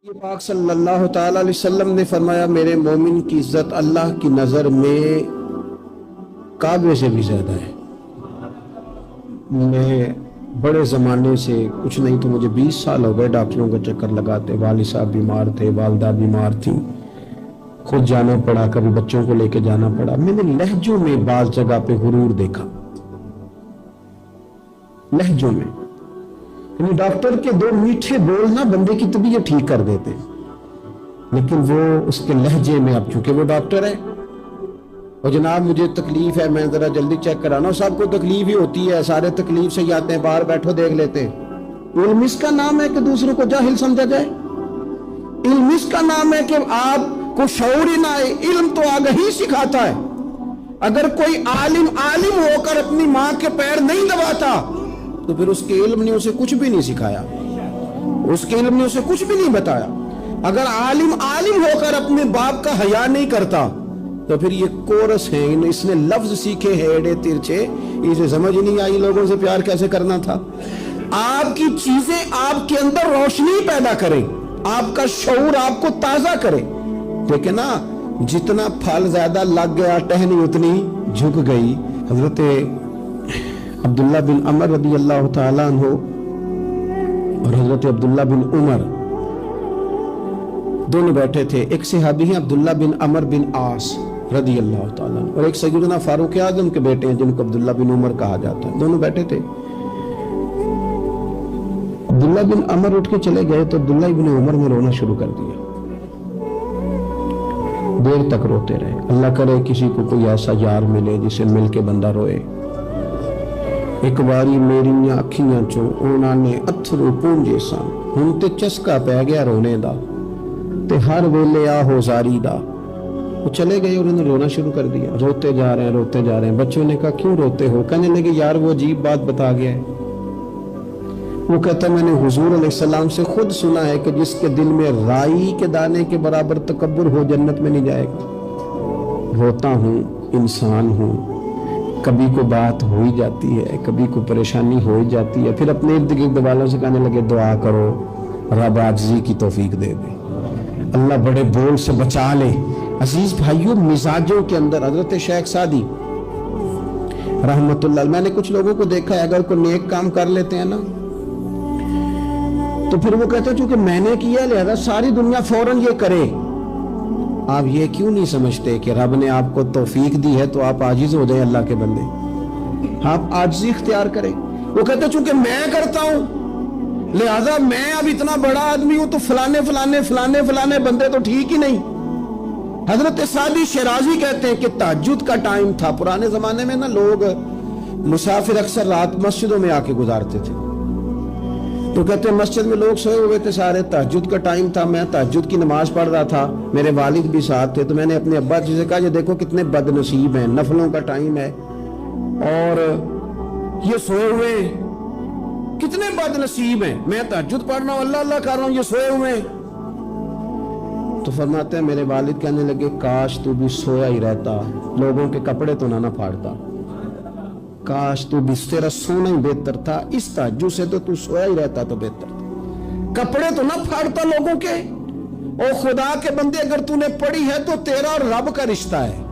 یہ پاک صلی اللہ تعالی علیہ وسلم نے فرمایا میرے مومن کی عزت اللہ کی نظر میں کعبے سے بھی زیادہ ہے۔ میں بڑے زمانے سے کچھ نہیں تو مجھے 20 سال ہو گئے ڈاکٹروں کا چکر لگاتے، والد صاحب بیمار تھے، والدہ بیمار تھی، خود جانا پڑا، کبھی بچوں کو لے کے جانا پڑا۔ میں نے لہجوں میں بعض جگہ پہ غرور دیکھا، لہجوں میں، یعنی ڈاکٹر کے دو میٹھے بول نہ بندے کی طبیعت ٹھیک کر دیتے ہیں، لیکن وہ اس کے لہجے میں، اب چونکہ وہ ڈاکٹر ہے اور جناب مجھے تکلیف ہے، میں ذرا جلدی چیک کرانا، سب کو تکلیف ہی ہوتی ہے، سارے تکلیف سے ہی آتے ہیں، باہر بیٹھو دیکھ لیتے ہیں۔ علم اس کا نام ہے کہ دوسروں کو جاہل سمجھا جائے؟ علم اس کا نام ہے کہ آپ کو شعور ہی نہ آئے؟ علم تو آگہی سکھاتا ہے۔ اگر کوئی عالم ہو کر اپنی ماں کے پیر نہیں دباتا تو پھر اس کے علم نے اسے کچھ بھی نہیں سکھایا، اس کے علم نے اسے کچھ بھی نہیں بتایا۔ اگر عالم ہو کر اپنے باپ کا حیا نہیں کرتا تو پھر یہ کورس ہے، اس نے لفظ سیکھے ہیں ایڑے ترچے، اسے سمجھ نہیں آئی لوگوں سے پیار کیسے کرنا تھا۔ آپ کی چیزیں آپ کے اندر روشنی پیدا کریں، آپ کا شعور آپ کو تازہ کرے، ٹھیک ہے نا؟ جتنا پھل زیادہ لگ گیا ٹہنی اتنی جھک گئی۔ حضرت عبداللہ بن عمر رضی اللہ تعالیٰ عنہ اور حضرت عبداللہ بن عمر دونوں بیٹھے تھے۔ ایک صحابی ہیں عبداللہ بن عمر بن عاص رضی اللہ تعالیٰ عنہ، اور ایک سیدنا فاروق اعظم کے بیٹے ہیں جن کو عبداللہ بن عمر کہا جاتا ہے، دونوں بیٹھے تھے۔ عبداللہ بن عمر اٹھ کے چلے گئے تو عبداللہ بن عمر نے رونا شروع کر دیا، دیر تک روتے رہے۔ اللہ کرے کسی کو کوئی ایسا یار ملے جسے مل کے بندہ روئے۔ ایک باری میریاں اکھیاں چوں انہاں نے اتھرو پونجے سن، ہن تے چسکا پہ گیا رونے دا تے ہر ویلے آہو زاری دا۔ وہ چلے گئے اور انہوں نے رونا شروع کر دیا، روتے جا رہے ہیں۔ بچوں نے کہا کیوں روتے ہو؟ کہنے لگے یار وہ عجیب بات بتا گیا ہے۔ وہ کہتا ہے میں نے حضور علیہ السلام سے خود سنا ہے کہ جس کے دل میں رائی کے دانے کے برابر تکبر ہو جنت میں نہیں جائے گا۔ روتا ہوں، انسان ہوں، کبھی کو بات ہو ہی جاتی ہے، کبھی کو پریشانی ہو ہی جاتی ہے، پھر اپنے ارد گرد والوں سے کہنے لگے دعا کرو رب عاجزی کی توفیق دے دے، اللہ بڑے بول سے بچا لے۔ عزیز بھائیوں، مزاجوں کے اندر حضرت شیخ سعدی رحمت اللہ، میں نے کچھ لوگوں کو دیکھا ہے اگر کوئی نیک کام کر لیتے ہیں نا تو پھر وہ کہتے ہیں چونکہ میں نے کیا لہذا ساری دنیا فوراً یہ کرے۔ آپ یہ کیوں نہیں سمجھتے کہ رب نے آپ کو توفیق دی ہے تو آپ عاجز ہو جائیں اللہ کے بندے، آپ عاجزی اختیار کریں۔ وہ کہتے ہیں چونکہ میں کرتا ہوں لہذا میں اب اتنا بڑا آدمی ہوں تو فلانے بندے تو ٹھیک ہی نہیں۔ حضرت سعدی شیرازی کہتے ہیں کہ تہجد کا ٹائم تھا، پرانے زمانے میں نا لوگ مسافر اکثر رات مسجدوں میں آ کے گزارتے تھے، تو کہتے ہیں مسجد میں لوگ سوئے ہوئے تھے سارے، تہجد کا ٹائم تھا، میں تہجد کی نماز پڑھ رہا تھا، میرے والد بھی ساتھ تھے، تو میں نے اپنے ابا جی سے کہا یہ دیکھو کتنے بد نصیب ہیں، نفلوں کا ٹائم ہے اور یہ سوئے ہوئے ہیں، کتنے بد نصیب ہیں، میں تہجد پڑھ رہا ہوں، اللہ کر رہا ہوں، یہ سوئے ہوئے ہیں۔ تو فرماتے ہیں میرے والد کہنے لگے کاش تو بھی سویا ہی رہتا، لوگوں کے کپڑے تو نہ پھاڑتا، کاش تو بھی، تیرا سونا ہی بہتر تھا، اس تہجد سے تو سویا ہی رہتا تو بہتر تھا، کپڑے تو نہ پھاڑتا لوگوں کے۔ اور خدا کے بندے اگر تو نے پڑھی ہے تو تیرا اور رب کا رشتہ ہے،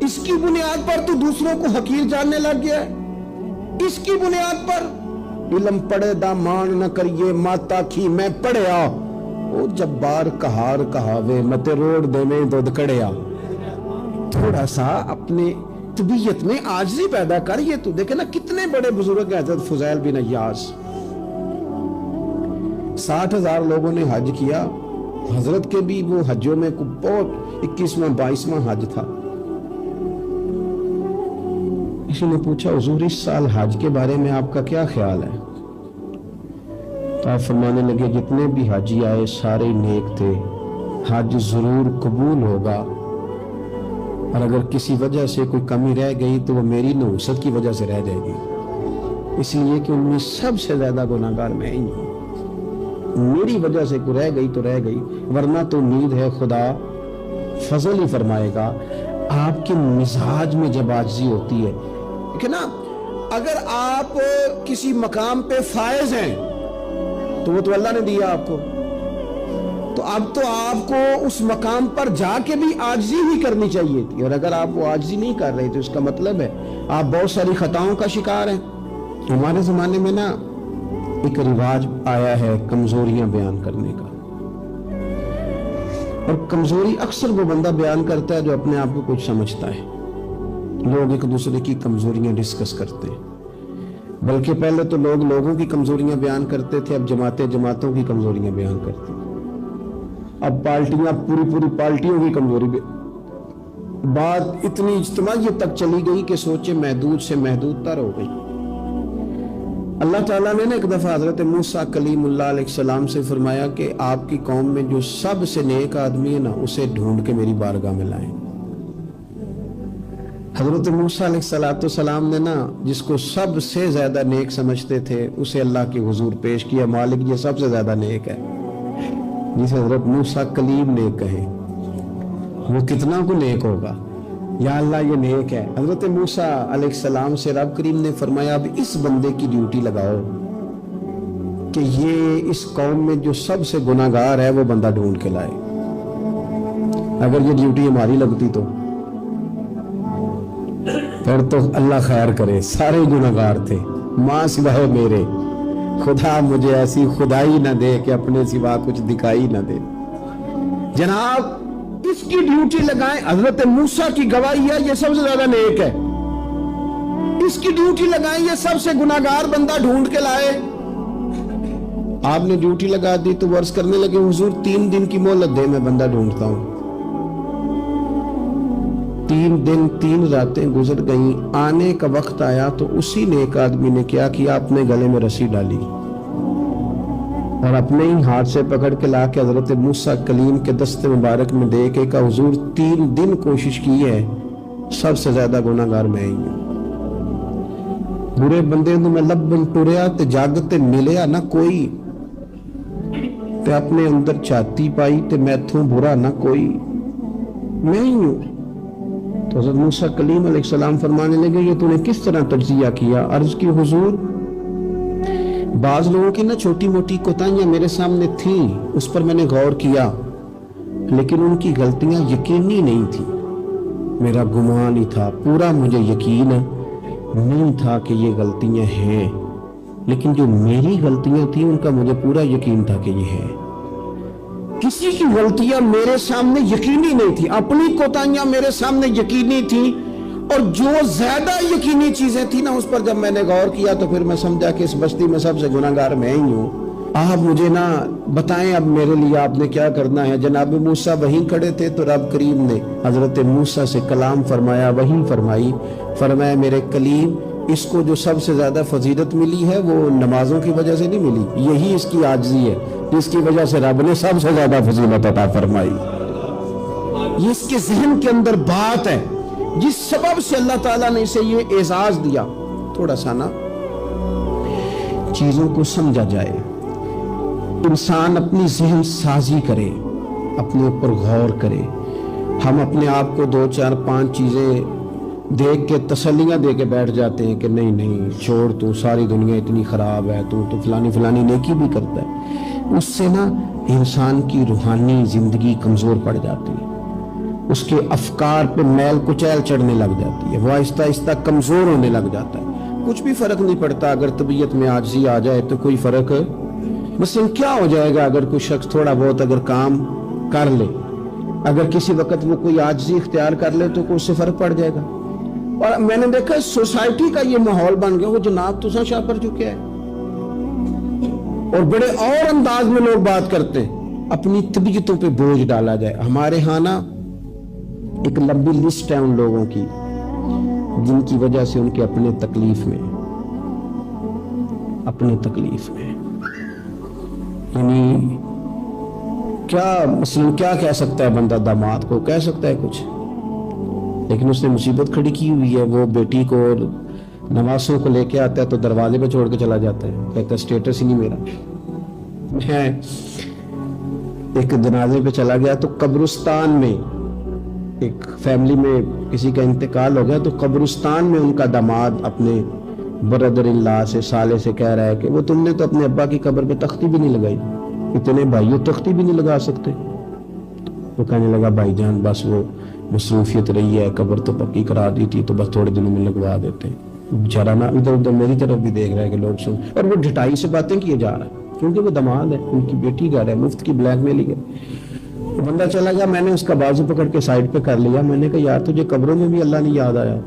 اس کی بنیاد پر تو دوسروں کو حقیر جاننے لگ گیا ہے، اس کی بنیاد پر علم پڑھے دا مان نہ کریے ماتا کی میں پڑھیا، او جبار کہار کہاوے متے روڑ دے میں دودھ کڑیا۔ تھوڑا سا اپنے طبیعت میں عاجزی پیدا کر۔ یہ تو دیکھیں نا کتنے بڑے بزرگ ہیں، حضرت فضیل بن عیاض، 60,000 لوگوں نے حج کیا، حضرت کے بھی وہ حجوں میں بہت 21واں 22واں حج تھا۔ کسی نے پوچھا حضور اس سال حج کے بارے میں آپ کا کیا خیال ہے؟ تو آپ فرمانے لگے جتنے بھی حاجی آئے سارے نیک تھے، حج ضرور قبول ہوگا، اور اگر کسی وجہ سے کوئی کمی رہ گئی تو وہ میری نحوست کی وجہ سے رہ جائے گی، اس لیے کہ ان میں سب سے زیادہ گناہگار میں ہی ہوں، میری وجہ سے کوئی رہ گئی تو رہ گئی، ورنہ تو امید ہے خدا فضل ہی فرمائے گا۔ آپ کے مزاج میں جب عاجزی ہوتی ہے کہ نا، اگر آپ کسی مقام پہ فائز ہیں تو وہ تو اللہ نے دیا آپ کو، تو اب تو آپ کو اس مقام پر جا کے بھی عاجزی ہی کرنی چاہیے تھی، اور اگر آپ وہ عاجزی نہیں کر رہے تو اس کا مطلب ہے آپ بہت ساری خطاؤں کا شکار ہیں۔ ہمارے زمانے میں نا ایک رواج آیا ہے کمزوریاں بیان کرنے کا، اور کمزوری اکثر وہ بندہ بیان کرتا ہے جو اپنے آپ کو کچھ سمجھتا ہے۔ لوگ ایک دوسرے کی کمزوریاں ڈسکس کرتے ہیں، بلکہ پہلے تو لوگ لوگوں کی کمزوریاں بیان کرتے تھے، اب جماعتیں جماعتوں کی کمزوریاں بیان کرتے ہیں، اب پارٹیاں پوری پارٹیوں کی کمزوری بات اتنی اجتماعیت تک چلی گئی کہ سوچے محدود سے محدود تر ہو گئی۔ اللہ تعالیٰ نے ایک دفعہ حضرت موسیٰ کلیم اللہ علیہ السلام سے فرمایا کہ آپ کی قوم میں جو سب سے نیک آدمی ہے نا اسے ڈھونڈ کے میری بارگاہ میں لائیں۔ حضرت موسیٰ علیہ السلام نے نا جس کو سب سے زیادہ نیک سمجھتے تھے اسے اللہ کے حضور پیش کیا، مالک یہ سب سے زیادہ نیک ہے، جسے حضرت موسیٰ کلیم نیک کہے، وہ کتنا کو نیک ہوگا؟ یا اللہ یہ نیک ہے۔ حضرت موسیٰ علیہ السلام سے رب کریم نے فرمایا اب اس بندے کی ڈیوٹی لگاؤ کہ یہ اس قوم میں جو سب سے گناہگار ہے وہ بندہ ڈھونڈ کے لائے۔ اگر یہ ڈیوٹی ہماری لگتی تو پھر تو اللہ خیر کرے، سارے گناہگار تھے ماں سوائے میرے، خدا مجھے ایسی خدائی نہ دے کہ اپنے سوا کچھ دکھائی نہ دے۔ جناب اس کی ڈیوٹی لگائیں، حضرت موسیٰ کی گواہی ہے یہ سب سے زیادہ نیک ہے، اس کی ڈیوٹی لگائیں یہ سب سے گناہگار بندہ ڈھونڈ کے لائے۔ آپ نے ڈیوٹی لگا دی تو وہ عرض کرنے لگے حضور 3 دن کی مہلت دے، میں بندہ ڈھونڈتا ہوں۔ 3 دن 3 راتیں گزر گئیں، آنے کا وقت آیا تو اسی نیک آدمی نے کیا کیا، اپنے گلے میں رسی ڈالی اور اپنے ہی ہاتھ سے پکڑ کے لا کے حضرت موسیٰ کلیم کے دست مبارک میں دے کے کہا حضور 3 دن کوشش کی ہے، سب سے زیادہ گناہگار میں ہی ہوں۔ برے بندے تو میں لبن ٹریا تے جگ تے ملیا نہ کوئی، تے اپنے اندر چھاتی پائی تے میتھوں برا نہ کوئی، میں ہی ہوں۔ تو حضرت موسیٰ کلیم علیہ السلام فرمانے لگے یہ تو نے کس طرح تجزیہ کیا؟ عرض کی حضور بعض لوگوں کی نا چھوٹی موٹی کوتاہیاں میرے سامنے تھیں، اس پر میں نے غور کیا، لیکن ان کی غلطیاں یقینی نہیں تھی، میرا گمان ہی تھا، پورا مجھے یقین نہیں تھا کہ یہ غلطیاں ہیں، لیکن جو میری غلطیاں تھیں ان کا مجھے پورا یقین تھا کہ یہ ہے۔ کسی کی غلطیاں میرے سامنے یقینی نہیں تھی، اپنی کوتاہیاں میرے سامنے یقینی تھی، اور جو زیادہ یقینی چیزیں تھیں نا اس پر جب میں نے غور کیا تو پھر میں سمجھا کہ اس بستی میں سب سے گناہگار میں ہی ہوں۔ آپ مجھے نا بتائیں اب میرے لیے آپ نے کیا کرنا ہے؟ جناب موسیٰ وہیں کھڑے تھے تو رب کریم نے حضرت موسیٰ سے کلام فرمایا، وہی فرمائی، فرمایا میرے کلیم اس کو جو سب سے زیادہ فضیلت ملی ہے وہ نمازوں کی وجہ سے نہیں ملی، یہی اس کی عاجزی ہے جس کی وجہ سے رب نے سب سے زیادہ فضیلت عطا فرمائی۔ یہ اس کے ذہن کے اندر بات ہے جس سبب سے اللہ تعالیٰ نے اسے یہ اعزاز دیا۔ تھوڑا سا نا چیزوں کو سمجھا جائے، انسان اپنی ذہن سازی کرے، اپنے اوپر غور کرے۔ ہم اپنے آپ کو 2 4 5 چیزیں دیکھ کے تسلیاں دے کے بیٹھ جاتے ہیں کہ نہیں نہیں چھوڑ، تو ساری دنیا اتنی خراب ہے، تو فلانی نیکی بھی کرتا ہے۔ اس سے نا انسان کی روحانی زندگی کمزور پڑ جاتی ہے، اس کے افکار پہ میل کچیل چڑھنے لگ جاتی ہے، وہ آہستہ آہستہ کمزور ہونے لگ جاتا ہے۔ کچھ بھی فرق نہیں پڑتا، اگر طبیعت میں عاجزی آ جائے تو کوئی فرق مثلا کیا ہو جائے گا؟ اگر کوئی شخص تھوڑا بہت اگر کام کر لے، اگر کسی وقت وہ کوئی عاجزی اختیار کر لے تو اس سے فرق پڑ جائے گا۔ اور میں نے دیکھا سوسائٹی کا یہ ماحول بن گیا، وہ جناب تسا شاہ پر چکے ہے، اور بڑے اور انداز میں لوگ بات کرتے ہیں، اپنی طبیعتوں پہ بوجھ ڈالا جائے۔ ہمارے ہاں نا ایک لمبی لسٹ ہے ان لوگوں کی جن کی وجہ سے ان کے اپنے تکلیف میں یعنی کیا مثلا کیا کہہ سکتا ہے بندہ؟ داماد کو کہہ سکتا ہے کچھ، لیکن اس نے مصیبت کھڑی کی ہوئی ہے، وہ بیٹی کو نواسوں کو لے کے آتا ہے تو دروازے پہ چھوڑ کے چلا جاتا ہے، کہتا ہے سٹیٹس ہی نہیں میرا۔ میں ایک جنازے پہ چلا گیا تو قبرستان میں ایک فیملی میں کسی کا انتقال ہو گیا، تو قبرستان میں ان کا داماد اپنے بردر ان لا سے سالے سے کہہ رہا ہے کہ وہ تم نے تو اپنے ابا کی قبر پہ تختی بھی نہیں لگائی، اتنے بھائیوں تختی بھی نہیں لگا سکتے. وہ کہنے لگا بھائی جان بس وہ مصروفیت رہی ہے, قبر تو پکی کرا دی تھی تو بس تھوڑے دنوں میں لگوا دیتے. بیچارہ نا ادھر ادھر میری طرف بھی دیکھ رہا ہے کہ لوگ سن, اور وہ ڈھٹائی سے باتیں کیے جا رہا ہے کیونکہ وہ دماد ہے, ان کی بیٹی گھر ہے, مفت کی بلیک میلنگ ہے. بندہ چلا گیا, میں نے اس کا بازو پکڑ کے سائڈ پہ کر لیا. میں نے کہا یار تجھے قبروں میں بھی اللہ نہیں یاد آیا؟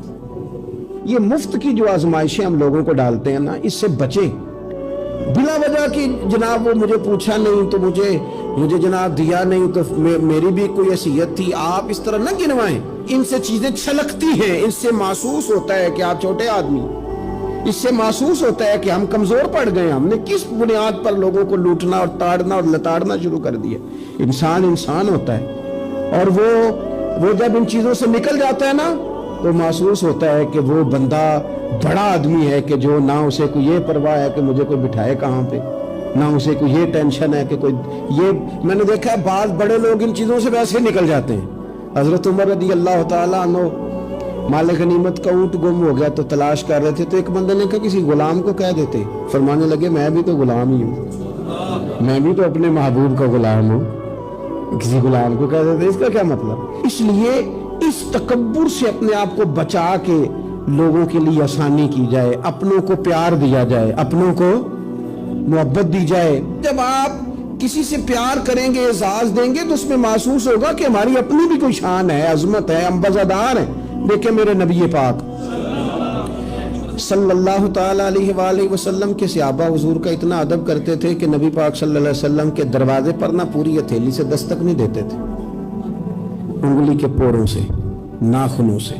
یہ مفت کی جو آزمائشیں ہم لوگوں کو ڈالتے ہیں نا, اس سے بچیں. بلا وجہ کی جناب وہ مجھے پوچھا نہیں تو مجھے جناب دیا نہیں تو میری بھی کوئی حیثیت تھی, آپ اس طرح نہ گنوائیں. ان سے چیزیں چھلکتی ہیں, اس سے محسوس ہوتا ہے کہ آپ چھوٹے آدمی, اس سے محسوس ہوتا ہے کہ ہم کمزور پڑ گئے, ہم نے کس بنیاد پر لوگوں کو لوٹنا اور تاڑنا اور لتاڑنا شروع کر دیا. انسان ہوتا ہے, اور وہ جب ان چیزوں سے نکل جاتا ہے نا تو محسوس ہوتا ہے کہ وہ بندہ بڑا آدمی ہے کہ جو نہ اسے کوئی یہ پرواہ ہے کہ مجھے کوئی بٹھائے کہاں پہ, نہ اسے کوئی یہ ٹینشن ہے کہ کوئی یہ. میں نے دیکھا ہے بعض بڑے لوگ ان چیزوں سے ویسے نکل جاتے ہیں. حضرت عمر رضی اللہ تعالیٰ عنہ مال غنیمت کا اونٹ گم ہو گیا تو تلاش کر رہے تھے, تو ایک بندے نے کہا کسی غلام کو کہہ دیتے. فرمانے لگے میں بھی تو غلام ہی ہوں, میں بھی تو اپنے محبوب کا غلام ہوں, کسی غلام کو کہہ دیتے. اس کا کیا مطلب؟ اس لیے اس تکبر سے اپنے آپ کو بچا کے لوگوں کے لیے آسانی کی جائے, اپنوں کو پیار دیا جائے, اپنوں کو محبت دی جائے. جب آپ کسی سے پیار کریں گے, اعزاز دیں گے, تو اس میں محسوس ہوگا کہ ہماری اپنی بھی کوئی شان ہے, عظمت ہے, ہم وزادار ہیں. دیکھیں میرے نبی پاک صلی اللہ تعالیٰ علیہ وآلہ وسلم کے صحابہ حضور کا اتنا ادب کرتے تھے کہ نبی پاک صلی اللہ علیہ وسلم کے دروازے پر نہ پوری ہتھیلی سے دستک نہیں دیتے تھے, انگلی کے پوروں سے, ناخنوں سے.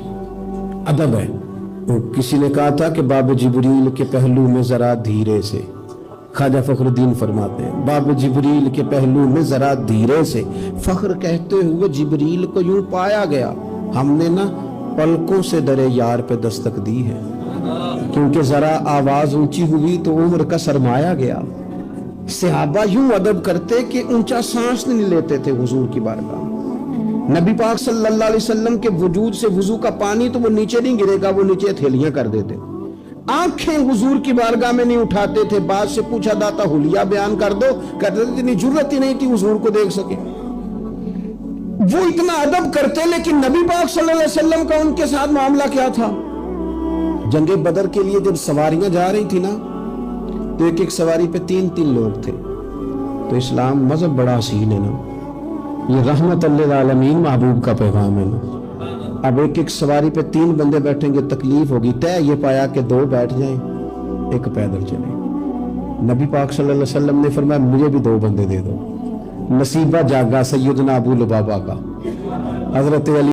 ادب ہے. کسی نے کہا تھا کہ باب جبریل کے پہلو میں ذرا دھیرے سے, خواجہ فخر الدین فرماتے ہیں باب جبریل کے پہلو میں ذرا دھیرے سے, فخر کہتے ہوئے جبریل کو یوں پایا گیا, ہم نے نا پلکوں سے درے یار پہ دستک دی ہے, کیونکہ ذرا آواز اونچی ہوئی تو عمر کا سرمایا گیا. صحابہ یوں ادب کرتے کہ اونچا سانس نہیں لیتے تھے حضور کی بارگاہ. نبی پاک صلی اللہ علیہ وسلم کے وجود سے وضو کا پانی تو وہ نیچے نہیں گرے گا, وہ نیچے تھیلیاں کر دیتے. آنکھیں حضور کی بارگاہ میں نہیں اٹھاتے تھے. بعد سے پوچھا داتا حلیہ بیان کر دو, کہتے تھے اتنی جرت ہی نہیں تھی حضور کو دیکھ سکے. وہ اتنا ادب کرتے, لیکن نبی پاک صلی اللہ علیہ وسلم کا ان کے ساتھ معاملہ کیا تھا؟ جنگ بدر کے لیے جب سواریاں جا رہی تھی نا, تو ایک سواری پہ 3 لوگ تھے. تو اسلام مذہب بڑا حسین ہے نا, یہ رحمت للعالمین محبوب کا پیغام ہے نا. اب ایک سواری پہ 3 بندے بیٹھیں گے, تکلیف ہوگی. طے یہ پایا کہ 2 بیٹھ جائیں, ایک پیدل چلے. نبی پاک صلی اللہ علیہ وسلم نے فرمایا مجھے بھی 2 بندے دے دو. نصیبہ جاگا سیدنا ابو لبابہ کا. حضرت علی